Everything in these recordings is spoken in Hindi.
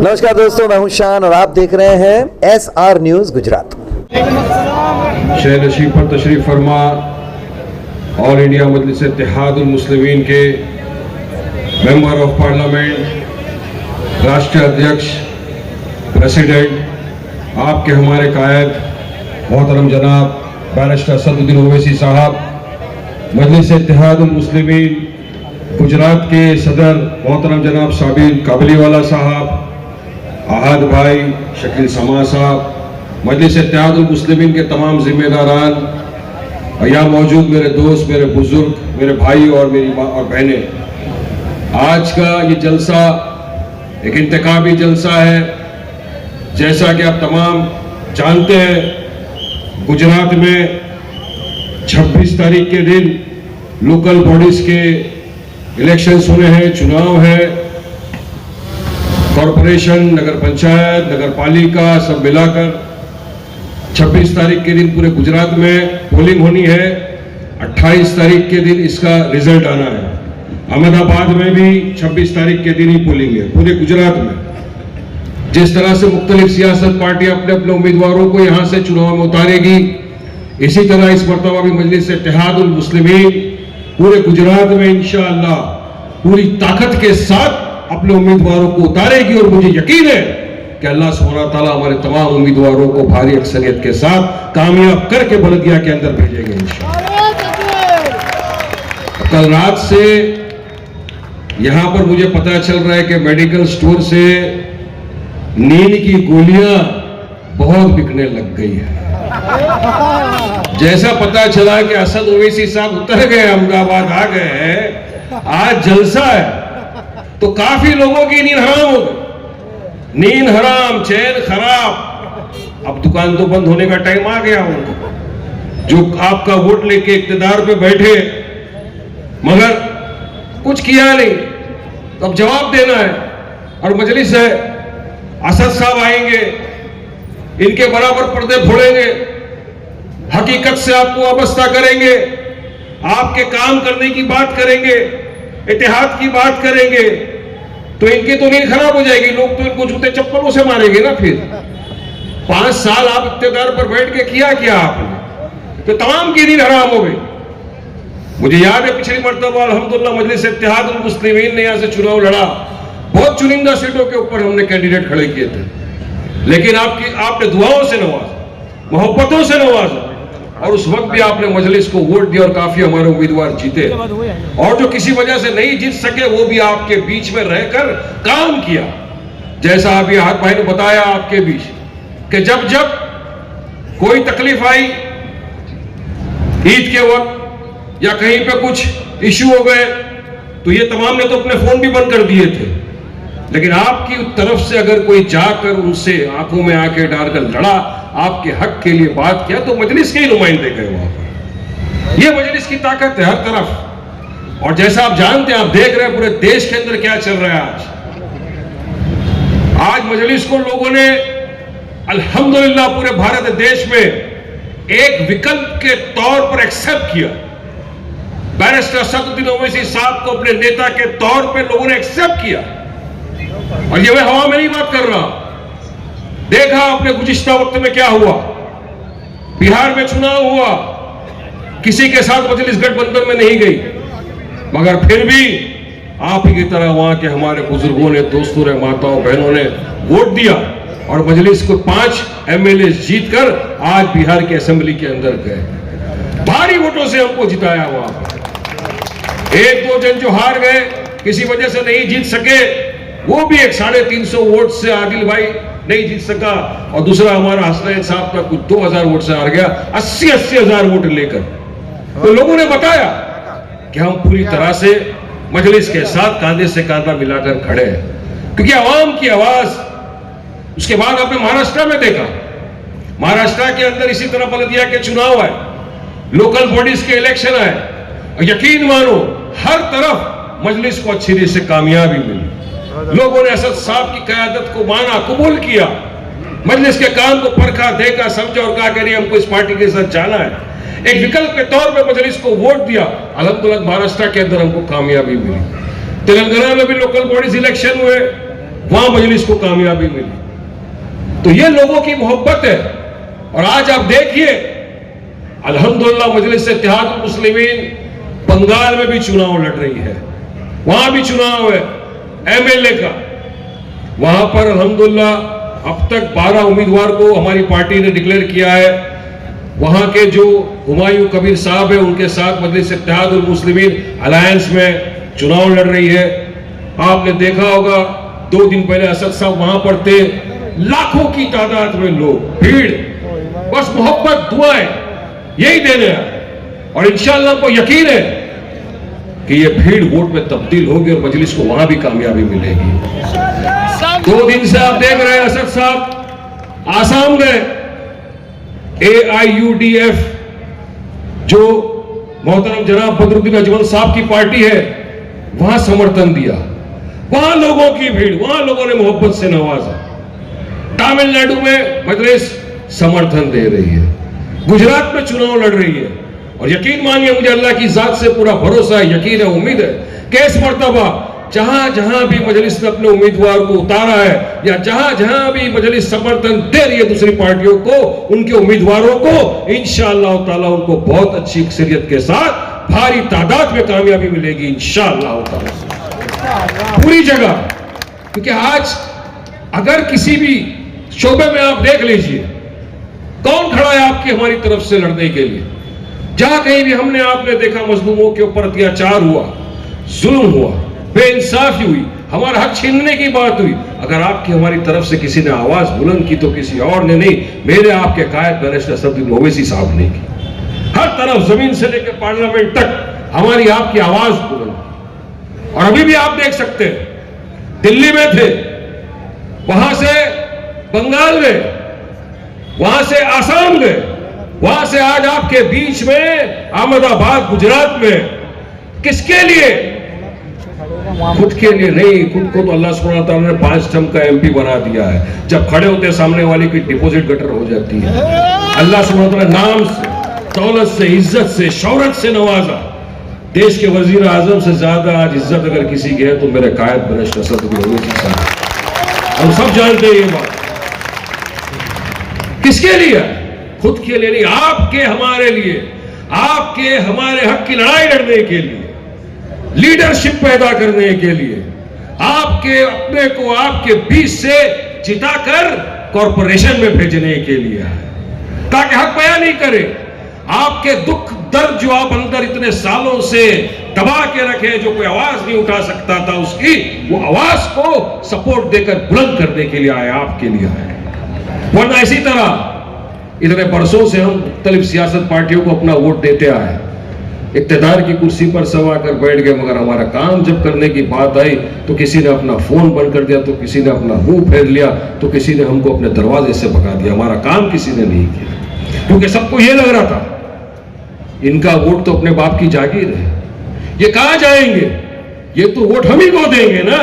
नमस्कार दोस्तों, मैं हूं शान और आप देख रहे हैं SR न्यूज गुजरात। शहर नशीब पर तशरीफ फरमा ऑल इंडिया मजलिस इत्तेहादुल मुस्लिमीन के मेंबर ऑफ पार्लियामेंट, राष्ट्रीय अध्यक्ष, प्रेसिडेंट, आपके हमारे कायद मोहतरम जनाब बैरिस्टर असदुद्दीन ओवैसी साहब, मजलिस इत्तेहादुल मुस्लिमीन गुजरात के सदर मोहतरम जनाब साबिर काबलीवाला साहब, अहद भाई, शकील समा साहब, मजलिस इत्तेहादुल मुस्लिमीन के तमाम जिम्मेदारान और यहाँ मौजूद मेरे दोस्त, मेरे बुजुर्ग, मेरे भाई और मेरी माँ और बहनें, आज का ये जलसा एक इंतखाबी जलसा है। जैसा कि आप तमाम जानते हैं, गुजरात में 26 तारीख के दिन लोकल बॉडीज के इलेक्शंस होने हैं, चुनाव है। कॉरपोरेशन, नगर पंचायत, नगर पालिका सब मिलाकर 26 तारीख के दिन पूरे गुजरात में पोलिंग होनी है। 28 तारीख के दिन इसका रिजल्ट आना है। अहमदाबाद में भी 26 तारीख के दिन ही पोलिंग है पूरे गुजरात में। जिस तरह से मुख्तलिफ सियासत पार्टियां अपने अपने उम्मीदवारों को यहां से चुनाव में उतारेगी, इसी तरह इस मरतबा भी मजलिस इत्तेहादुल मुस्लिमीन पूरे गुजरात में इंशाअल्लाह पूरी ताकत के साथ अपने उम्मीदवारों को उतारेगी और मुझे यकीन है कि अल्लाह सुब्हानहू व तआला हमारे तमाम उम्मीदवारों को भारी अक्सरियत के साथ कामयाब करके बलदिया के अंदर भेजेंगे इंशाअल्लाह। कल रात से यहां पर मुझे पता चल रहा है कि मेडिकल स्टोर से नींद की गोलियां बहुत बिकने लग गई है। जैसा पता चला कि असद ओवैसी साहब उतर गए, अहमदाबाद आ गए हैं, आज जलसा है, तो काफी लोगों की नींद हराम हो गई। नींद हराम, चैन खराब। अब दुकान तो बंद होने का टाइम आ गया उनको, जो आपका वोट लेके इक्तदार पे बैठे मगर कुछ किया नहीं, तो अब जवाब देना है। और मजलिस है, असद साहब आएंगे, इनके बराबर पर्दे फोड़ेंगे, हकीकत से आपको वाबस्ता करेंगे, आपके काम करने की बात करेंगे, इत्तेहाद की बात करेंगे, तो इनकी तो नींद खराब हो जाएगी। लोग तो इनको जूते चप्पलों से मारेंगे ना। फिर 5 साल आप इक्तदार पर बैठ के किया क्या आपने, तो तमाम की नींद हराम हो गई। मुझे याद है पिछली मर्तबा अल्हम्दुलिल्लाह मजलिस इत्तेहादुल मुस्लिमीन ने यहां से चुनाव लड़ा, बहुत चुनिंदा सीटों के ऊपर हमने कैंडिडेट खड़े किए थे, लेकिन आपने दुआओं से नवाजा, मोहब्बतों से नवाजा, और उस वक्त भी आपने मजलिस को वोट दिया और काफी हमारे उम्मीदवार जीते। और जो किसी वजह से नहीं जीत सके वो भी आपके बीच में रहकर काम किया। जैसा अभी हाथ भाई ने बताया आपके बीच कि जब जब कोई तकलीफ आई ईद के वक्त या कहीं पे कुछ इश्यू हो गए, तो ये तमाम ने तो अपने फोन भी बंद कर दिए थे, लेकिन आपकी तरफ से अगर कोई जाकर उनसे आंखों में आंखें डालकर लड़ा, आपके हक के लिए बात किया, तो मजलिस के ही नुमाइंदे गए वहां पर। यह मजलिस की ताकत है हर तरफ। और जैसा आप जानते हैं, आप देख रहे हैं पूरे देश के अंदर क्या चल रहा है आज मजलिस को लोगों ने अल्हम्दुलिल्लाह पूरे भारत देश में एक विकल्प के तौर पर एक्सेप्ट किया। बैरिस्टर असदुद्दीन ओवैसी साहब को अपने नेता के तौर पर लोगों ने एक्सेप्ट किया। और ये मैं हवा में नहीं बात कर रहा, देखा आपने गुज़िश्ता वक्त में क्या हुआ। बिहार में चुनाव हुआ, किसी के साथ मजलिस गठबंधन में नहीं गई, मगर फिर भी आप ही की तरह वहां के हमारे बुजुर्गों ने, दोस्तों ने, माताओं बहनों ने वोट दिया और मजलिस को 5 MLA जीतकर आज बिहार के असेंबली के अंदर गए। भारी वोटों से हमको जिताया वहां पर। 1-2 जन जो हार गए, किसी वजह से नहीं जीत सके, वो भी 350 वोट से आदिल भाई नहीं जीत सका, और दूसरा हमारा हसनैन साहब का कुछ 2000 वोट से हार गया, 80 हजार वोट लेकर। तो लोगों ने बताया कि हम पूरी तरह से मजलिस के साथ कांधे से कांधा मिलाकर खड़े हैं, क्योंकि आवाम की आवाज। उसके बाद आपने महाराष्ट्र में देखा, महाराष्ट्र के अंदर इसी तरह बलदिया के चुनाव आए, लोकल बॉडीज के इलेक्शन आए, और यकीन मानो हर तरफ मजलिस को अच्छी तरह से कामयाबी मिली। लोगों ने असद साहब की क़यादत को माना, कबूल किया, मजलिस के काम को परखा, देखा, समझा और कहा कि नहीं हमको इस पार्टी के साथ जाना है। एक विकल्प के तौर पे मजलिस को वोट दिया। अल्हम्दुलिल्लाह महाराष्ट्र के अंदर हमको कामयाबी मिली। तेलंगाना में भी लोकल बॉडीज इलेक्शन हुए, वहां मजलिस को कामयाबी मिली। तो ये लोगों की मोहब्बत है। और आज आप देखिए अल्हम्दुलिल्लाह मजलिस इत्तेहादुल मुस्लिमीन बंगाल में भी चुनाव लड़ रही है, वहां भी चुनाव है एमएलए का। वहां पर अल्हम्दुलिल्लाह अब तक 12 उम्मीदवार को हमारी पार्टी ने डिक्लेयर किया है। वहां के जो हुमायूं कबीर साहब है उनके साथ मजलिस इत्तेहादुल मुस्लिमीन अलायंस में चुनाव लड़ रही है। आपने देखा होगा 2 दिन पहले असद साहब वहां पर थे, लाखों की तादाद में लोग, भीड़, बस मोहब्बत दुआएं यही देने हैं। और इंशाअल्लाह को यकीन है कि ये भीड़ वोट में तब्दील होगी और मजलिस को वहां भी कामयाबी मिलेगी। 2 दिन से आप देख रहे हैं असद साहब आसाम गए, AIUDF जो मोहतरम जनाब बदरुद्दीन अजमल साहब की पार्टी है वहां समर्थन दिया, वहां लोगों की भीड़, वहां लोगों ने मोहब्बत से नवाजा। तमिलनाडु में मजलिस समर्थन दे रही है, गुजरात में चुनाव लड़ रही है। और यकीन मानिए मुझे अल्लाह की जात से पूरा भरोसा है, यकीन है, उम्मीद है कि इस मर्तबा जहां जहां भी मजलिस ने अपने उम्मीदवार को उतारा है या जहां जहां भी मजलिस समर्थन दे रही है दूसरी पार्टियों को, उनके उम्मीदवारों को, इंशाअल्लाह ताला उनको बहुत अच्छी अक्सरियत के साथ भारी तादाद में कामयाबी मिलेगी इंशाअल्लाह ताला पूरी जगह। क्योंकि आज अगर किसी भी शोबे में आप देख लीजिए कौन खड़ा है आपकी हमारी तरफ से लड़ने के लिए। जहां कहीं भी हमने आपने देखा मजलूमों के ऊपर अत्याचार हुआ, जुल्म हुआ, बेइंसाफी हुई, हमारा हक छीनने की बात हुई, अगर आपकी हमारी तरफ से किसी ने आवाज बुलंद की तो किसी और ने नहीं, मेरे आपके कायद बैरिस्टर असदुद्दीन ओवैसी साहब ने की। हर तरफ जमीन से लेकर पार्लियामेंट तक हमारी आपकी आवाज बुलंद की। और अभी भी आप देख सकते हैं दिल्ली में थे, वहां से बंगाल गए, वहां से आसाम गए, वहां से आज आपके बीच में अहमदाबाद गुजरात में। किसके लिए? खुद के लिए नहीं, खुद को तो अल्लाह सुब्हानहू तआला ने 5 टर्म का MP बना दिया है। जब खड़े होते सामने वाले की डिपॉजिट गटर हो जाती है। अल्लाह सुब्हानहू तआला नाम से, दौलत से, इज्जत से, शौहरत से नवाजा। देश के वजीर आजम से ज्यादा आज इज्जत अगर किसी की है तो मेरे कायद बैरिस्टर असदुद्दीन ओवैसी साहब। हम सब जानते हैं ये बात। किसके लिए? खुद के लिए नहीं, आपके हमारे लिए, आपके हमारे हक की लड़ाई लड़ने के लिए, लीडरशिप पैदा करने के लिए, आपके अपने को आपके बीच से जिताकर कॉरपोरेशन में भेजने के लिए है, ताकि हक बयान नहीं करे। आपके दुख दर्द जो आप अंदर इतने सालों से दबा के रखे, जो कोई आवाज नहीं उठा सकता था उसकी, वो आवाज को सपोर्ट देकर बुलंद करने के लिए आए, आपके लिए आए। वरना इसी तरह इतने बरसों से हम मुख्तलिफ सियासत पार्टियों को अपना वोट देते आए, इक्तदार की कुर्सी पर सवा कर बैठ गए, मगर हमारा काम जब करने की बात आई तो किसी ने अपना फोन बंद कर दिया, तो किसी ने अपना मुंह फेर लिया, तो किसी ने हमको अपने दरवाजे से भगा दिया। हमारा काम किसी ने नहीं किया, क्योंकि सबको यह लग रहा था इनका वोट तो अपने बाप की जागीर है, ये कहां जाएंगे, ये तो वोट हम ही को देंगे ना।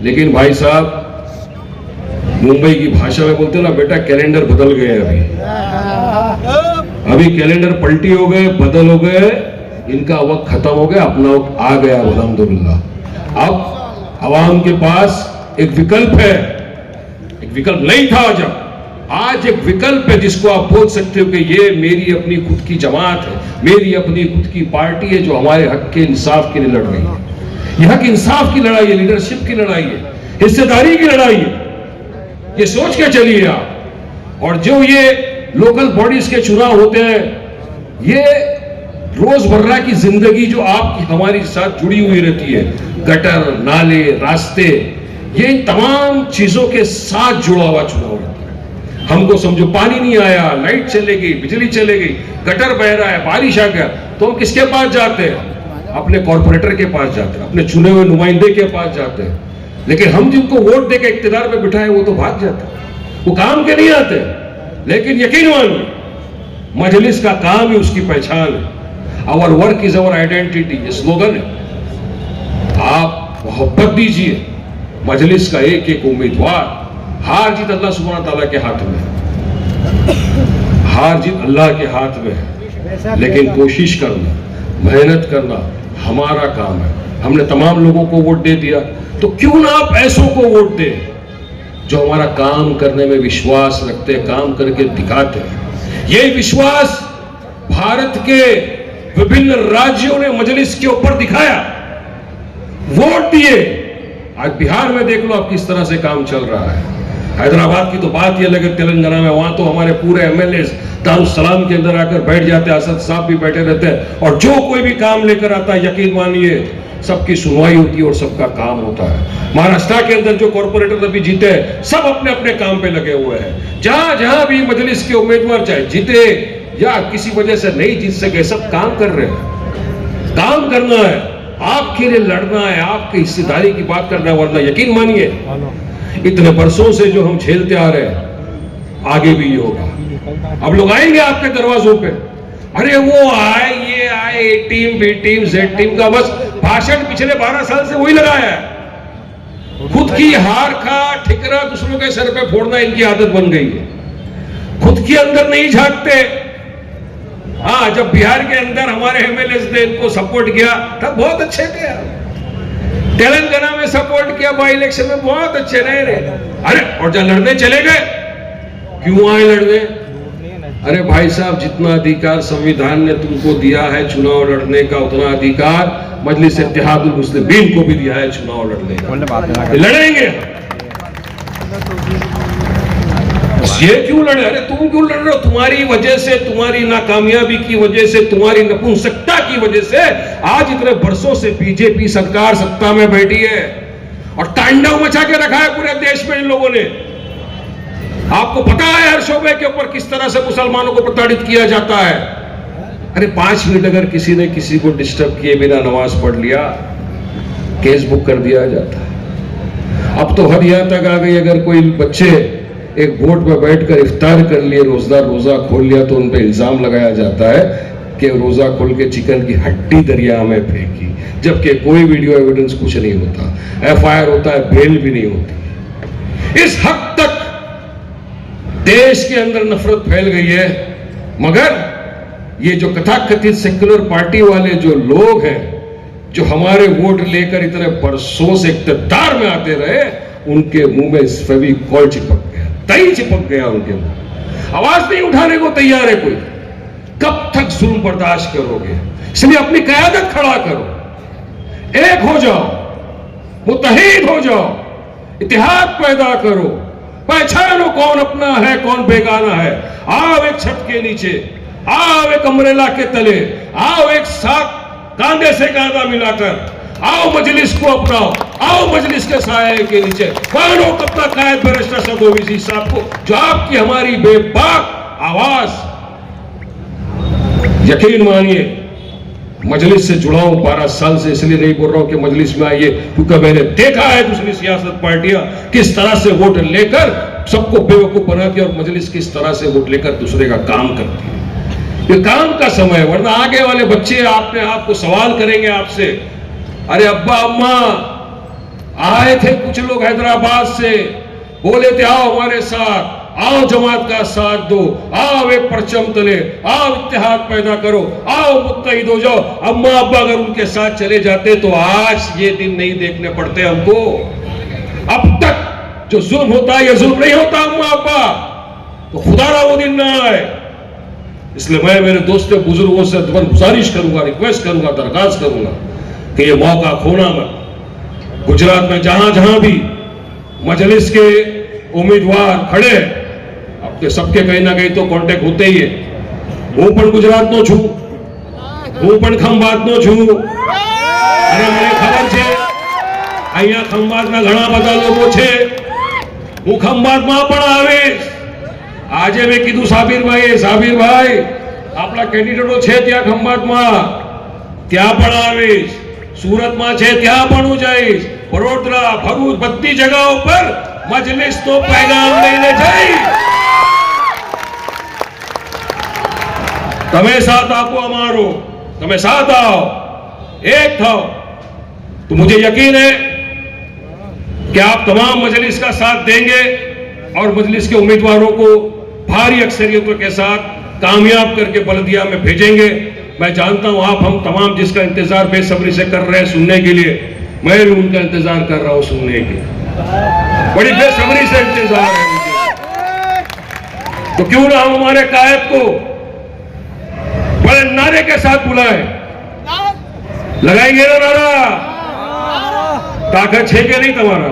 लेकिन भाई साहब, मुंबई की भाषा में बोलते ना बेटा, कैलेंडर बदल गए। अभी कैलेंडर पलटी हो गए, बदल हो गए, इनका वक्त खत्म हो गया, अपना वक्त आ गया अल्हम्दुलिल्लाह। अब आवाम के पास एक विकल्प है, एक विकल्प नहीं था जब, आज एक विकल्प है जिसको आप बोल सकते हो कि ये मेरी अपनी खुद की जमात है, मेरी अपनी खुद की पार्टी है जो हमारे हक के इंसाफ के लिए लड़ रही है। ये हक इंसाफ की लड़ाई है, लीडरशिप की लड़ाई है, हिस्सेदारी की लड़ाई है। ये सोच के चलिए आप। और जो ये लोकल बॉडीज के चुनाव होते हैं, ये रोजमर्रा की जिंदगी जो आपकी हमारी साथ जुड़ी हुई रहती है, गटर, नाले, रास्ते, ये इन तमाम चीजों के साथ जुड़ा हुआ चुनाव रहता है। हमको समझो पानी नहीं आया, लाइट चले गई, बिजली चले गई, गटर बह रहा है, बारिश आ गया, तो हम किसके पास जाते हैं? अपने कॉर्पोरेटर के पास जाते हैं, अपने चुने हुए नुमाइंदे के पास जाते हैं। लेकिन हम जिनको वोट देकर इख्तिदार पे बिठाए वो तो भाग जाते हैं, वो काम के नहीं आते। लेकिन यकीन मानिए, मजलिस का काम ही उसकी पहचान है। Our work is our identity, ये स्लोगन है। आप मोहब्बत दीजिए, मजलिस का एक एक उम्मीदवार, हार जीत अल्लाह सुब्हानहू तआला के हाथ में है, हार जीत अल्लाह के हाथ में है। लेकिन कोशिश करना, मेहनत करना हमारा काम है। हमने तमाम लोगों को वोट दे दिया, तो क्यों ना आप ऐसों को वोट दें जो हमारा काम करने में विश्वास रखते हैं, काम करके दिखाते हैं। यही विश्वास भारत के विभिन्न राज्यों ने मजलिस के ऊपर दिखाया, वोट दिए। आज बिहार में देख लो आप किस तरह से काम चल रहा है। हैदराबाद की तो बात ही अलग है, तेलंगाना में वहां तो हमारे पूरे एमएलए दारुस्सलाम के अंदर आकर बैठ जाते हैं, असद साहब भी बैठे रहते हैं, और जो कोई भी काम लेकर आता है यकीन मानिए सबकी सुनवाई होती है और सबका काम होता है। महाराष्ट्र के अंदर जो कॉर्पोरेटर अभी जीते हैं सब अपने अपने काम पे लगे हुए हैं। जहां जहां भी मजलिस के उम्मीदवार चाहे जीते या किसी वजह से नहीं जीत सके, सब काम कर रहे हैं। काम करना है, आपके लिए लड़ना है, आपकी हिस्सेदारी की बात करना है, वरना यकीन मानिए इतने बरसों से जो हम झेलते आ रहे हैं आगे भी ये होगा। अब लोग आएंगे आपके दरवाजों पे, अरे वो आए, ये आए, A team, B team, Z team का बस भाषण पिछले 12 साल से वही लगाया है। खुद की हार का ठिकरा दूसरों के सर पे फोड़ना इनकी आदत बन गई है। खुद के अंदर नहीं झांकते। हाँ, जब बिहार के अंदर हमारे एमएलए ने इनको सपोर्ट किया तब बहुत अच्छे थे, तेलंगाना में सपोर्ट किया, बाई इलेक्शन में बहुत अच्छे रहे। अरे और जब लड़ने चले गए, क्यों आए लड़ने? अरे भाई साहब, जितना अधिकार संविधान ने तुमको दिया है चुनाव लड़ने का, उतना अधिकार मजलिस इत्तेहादुल मुस्लिमीन को भी दिया है चुनाव लड़ने का। लड़ेंगे। ये क्यों लड़े? अरे तुम क्यों लड़ रहे हो? तुम्हारी वजह से, तुम्हारी नाकामयाबी की वजह से, तुम्हारी नपुंसकता की वजह से आज इतने वर्षों से बीजेपी सरकार सत्ता में बैठी है और तांडव मचा के रखा है पूरे देश में इन लोगों ने। आपको पता है हर शोबे के ऊपर किस तरह से मुसलमानों को प्रताड़ित किया जाता है। अरे 5 मिनट अगर किसी ने किसी को डिस्टर्ब किए बिना नमाज पढ़ लिया, केस बुक कर दिया जाता है। अब तो हद यहां तक आ गई, अगर कोई बच्चे एक बोट पर बैठकर इफ्तार कर लिए, रोजा खोल लिया, तो उन पे इल्जाम लगाया जाता है कि रोजा खोल के चिकन की हड्डी दरिया में फेंकी, जबकि कोई वीडियो एविडेंस कुछ नहीं होता। एफआईआर होता है, बेल भी नहीं होती। इस हद तक देश के अंदर नफरत फैल गई है। मगर ये जो कथाकथित सेक्युलर पार्टी वाले जो लोग हैं, जो हमारे वोट लेकर इतने बरसों से इख्तियार में आते रहे, उनके मुंह में फेविकॉल चिपक गया, दही चिपक गया उनके मुंह। आवाज नहीं उठाने को तैयार है कोई। कब तक जुल्म बर्दाश्त करोगे? इसलिए अपनी क़यादत खड़ा करो, एक हो जाओ, मुत्तहिद हो जाओ, इत्तेहाद पैदा करो, पहचानो कौन अपना है कौन बेगाना है। आओ एक छत के नीचे, आओ एक अम्ब्रेला के तले, आओ एक साथ कांधे से कांधा मिलाकर, आओ मजलिस को अपनाओ, आओ मजलिस के साए के नीचे मानो अपना कायद बैरिस्टर सद ओवैसी साहब को, जो आपकी हमारी बेबाक आवाज, यकीन मानिए मजलिस से जुड़ा हूं 12 साल से, इसलिए नहीं बोल रहा हूं कि मजलिस में आइए, क्योंकि मैंने देखा है दूसरी सियासत पार्टियां किस तरह से वोट लेकर सबको बेवकूफ बनाती है और मजलिस किस तरह से वोट लेकर दूसरे का काम करती है। ये काम का समय है, वरना आगे वाले बच्चे आपने आपको सवाल करेंगे आपसे, अरे अब्बा अम्मा आए थे कुछ लोग हैदराबाद से, बोले थे आओ हमारे साथ, आओ जमात का साथ दो, आओ एक परचम तले, आओ इत्तेहाद पैदा करो, आओ मुत्तहिद हो जाओ। अम्मा अब्बा अगर उनके साथ चले जाते तो आज ये दिन नहीं देखने पड़ते हमको। अब तक जो जुल्म होता है, ये जुल्म नहीं होता अम्मा अब्बा, तो खुदारा वो दिन ना आए। इसलिए मैं मेरे दोस्तों बुजुर्गों से गुजारिश करूंगा, रिक्वेस्ट करूंगा, दरखास्त करूंगा कि ये मौका खोना मत। गुजरात में जहां जहां भी मजलिस के उम्मीदवार खड़े, आपके सबके कहीं ना कहीं तो कॉन्टेक्ट होते ही है। હું પણ ગુજરાતનો છું, હું પણ ખંભાતનો છું, અને મને ખબર છે અહીંયા ખંભાતના ઘણા બધા લોકો છે, હું ખંભાતમાં પણ આવીશ। આજે મેં કીધું સાબિરભાઈ આપણા કેન્ડિડેટો છે ત્યાં ખંભાતમાં, ત્યાં પણ આવીશ, સુરતમાં છે ત્યાં પણ હું જઈશ, વડોદરા, ભરૂચ, બધી જગ્યાઓ પર મજલિસ તો पैगाम લઈને જઈશ। તમે साथ आपको हमारो, તમે साथ आओ, एक थाओ, तो मुझे यकीन है कि आप तमाम मजलिस का साथ देंगे और मजलिस के उम्मीदवारों को भारी अक्सरियतों के साथ कामयाब करके बल्दिया में भेजेंगे। मैं जानता हूं आप हम तमाम जिसका इंतजार बेसब्री से कर रहे हैं सुनने के लिए, मैं भी उनका इंतजार कर रहा हूं सुनने के, बड़ी बेसब्री से इंतजार है मुझे। तो क्यों ना हम हमारे कायद को बड़े नारे के साथ बुलाएं, लगाएंगे ना नारा? ताकत है कि नहीं तुम्हारा?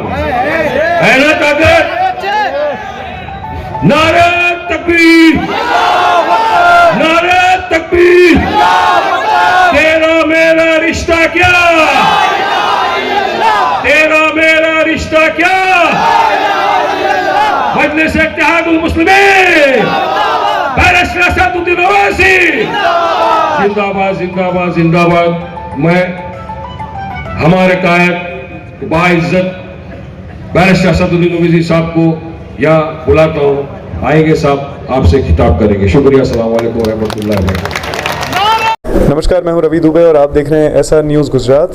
है ना ताकत? नारे तकबीर, नारे तकबीर। तेरा मेरा रिश्ता क्या, तेरा मेरा रिश्ता क्या, मजलिस इत्तेहादुल मुस्लिमीन, बैरिस्टर असदुद्दीन ओवैसी जिंदाबाद जिंदाबाद जिंदाबाद। मैं हमारे कायद बाइज्जत बैरिस्टर असदुद्दीन ओवैसी साहब को यहाँ बुलाता हूँ, आएंगे साहब आपसे खिताब करेंगे। शुक्रिया, अस्सलाम वालेकुम रहमतुल्लाहि व बरकातहू। नमस्कार, मैं हूं रवि दुबे और आप देख रहे हैं SR news Gujarat.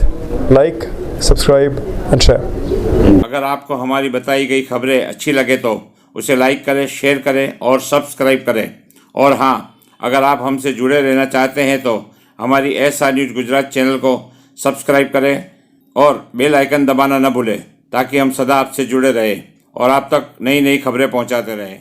Like, subscribe and share. अगर आपको हमारी बताई गई खबरें अच्छी लगे तो उसे लाइक करें, शेयर करें और सब्सक्राइब करें। और हाँ, अगर आप हमसे जुड़े रहना चाहते हैं तो हमारी SR न्यूज़ गुजरात चैनल को सब्सक्राइब करें और बेल आइकन दबाना न भूलें ताकि हम सदा आपसे जुड़े रहें और आप तक नई नई खबरें पहुंचाते रहें।